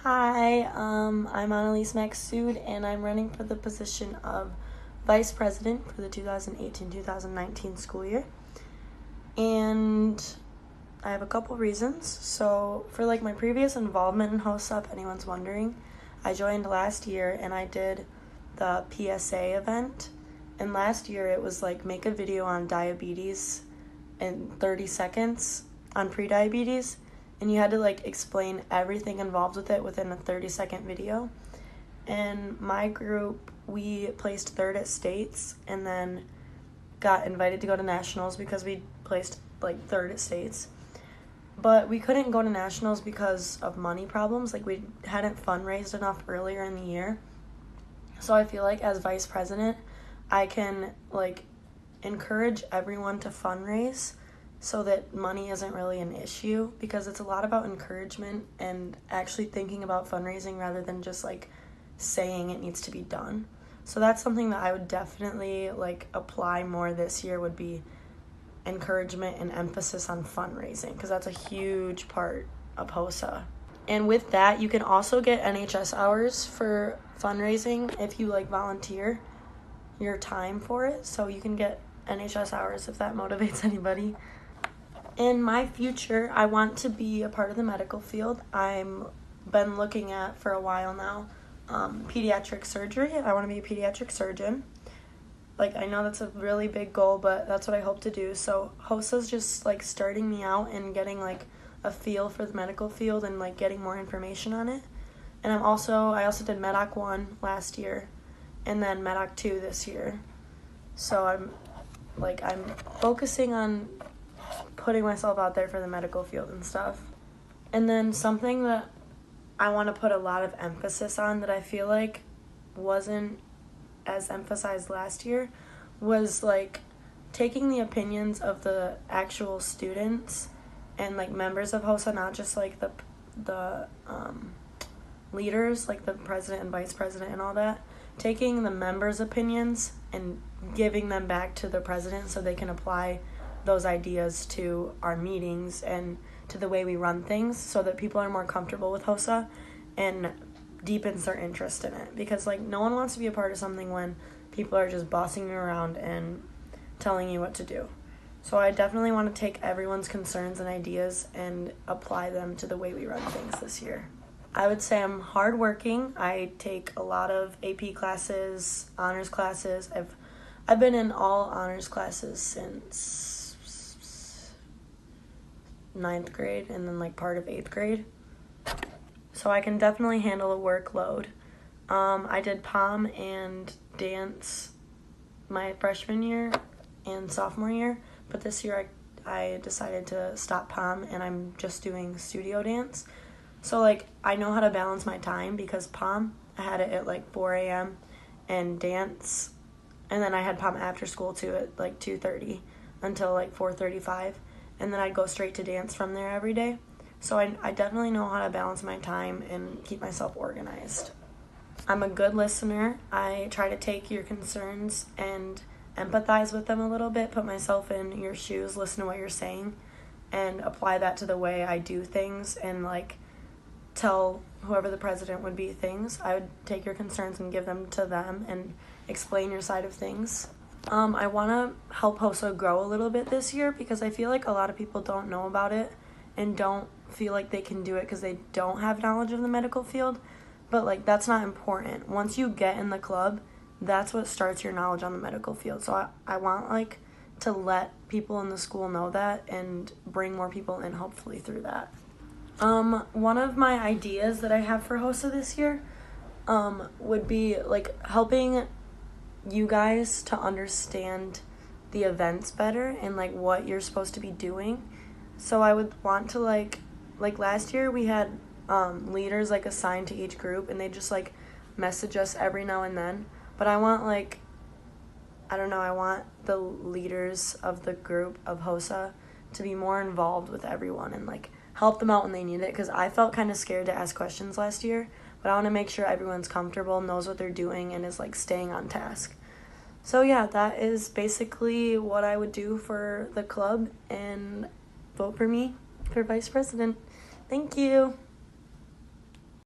Hi, I'm Analise Macksood, and I'm running for the position of Vice President for the 2018-2019 school year. And I have a couple reasons. So for my previous involvement in HOSA, if anyone's wondering, I joined last year and I did the PSA event. And last year it was make a video on diabetes in 30 seconds on prediabetes. And you had to explain everything involved with it within a 30-second video. And my group, we placed third at states and then got invited to go to nationals because we placed third at states. But we couldn't go to nationals because of money problems. We hadn't fundraised enough earlier in the year. So I feel as vice president, I can encourage everyone to fundraise so that money isn't really an issue, because it's a lot about encouragement and actually thinking about fundraising rather than just saying it needs to be done. So that's something that I would definitely apply more this year, would be encouragement and emphasis on fundraising, because that's a huge part of HOSA. And with that, you can also get NHS hours for fundraising if you volunteer your time for it. So you can get NHS hours if that motivates anybody. In my future, I want to be a part of the medical field. I'm been looking at for a while now pediatric surgery. I want to be a pediatric surgeon. I know that's a really big goal, but that's what I hope to do. So HOSA's just starting me out and getting a feel for the medical field and getting more information on it. And I also did MEDOC 1 last year and then MEDOC 2 this year. So I'm focusing on putting myself out there for the medical field and stuff. And then something that I want to put a lot of emphasis on that I feel wasn't as emphasized last year was taking the opinions of the actual students and members of HOSA, not just the leaders, the president and vice president and all that, taking the members' opinions and giving them back to the president so they can apply those ideas to our meetings and to the way we run things, so that people are more comfortable with HOSA and deepens their interest in it. Because no one wants to be a part of something when people are just bossing you around and telling you what to do. So I definitely want to take everyone's concerns and ideas and apply them to the way we run things this year. I would say I'm hardworking. I take a lot of AP classes, honors classes. I've been in all honors classes since 9th grade and then part of 8th grade. So I can definitely handle a workload. I did pom and dance my freshman year and sophomore year, but this year I decided to stop pom and I'm just doing studio dance. So I know how to balance my time, because pom, I had it at 4 a.m. and dance, and then I had pom after school too at 2:30 until 4:35. And then I'd go straight to dance from there every day. So I definitely know how to balance my time and keep myself organized. I'm a good listener. I try to take your concerns and empathize with them a little bit, put myself in your shoes, listen to what you're saying, and apply that to the way I do things, and tell whoever the president would be things. I would take your concerns and give them to them and explain your side of things. I want to help HOSA grow a little bit this year, because I feel a lot of people don't know about it and don't feel they can do it because they don't have knowledge of the medical field. But that's not important. Once you get in the club, that's what starts your knowledge on the medical field. So I want to let people in the school know that and bring more people in, hopefully, through that. One of my ideas that I have for HOSA this year would be helping you guys to understand the events better and what you're supposed to be doing. So I would want to last year we had leaders assigned to each group, and they just message us every now and then. But I want I want the leaders of the group of HOSA to be more involved with everyone and help them out when they need it, because I felt kind of scared to ask questions last year. But I want to make sure everyone's comfortable, knows what they're doing, and is staying on task. So yeah, that is basically what I would do for the club, and vote for me for vice president. Thank you.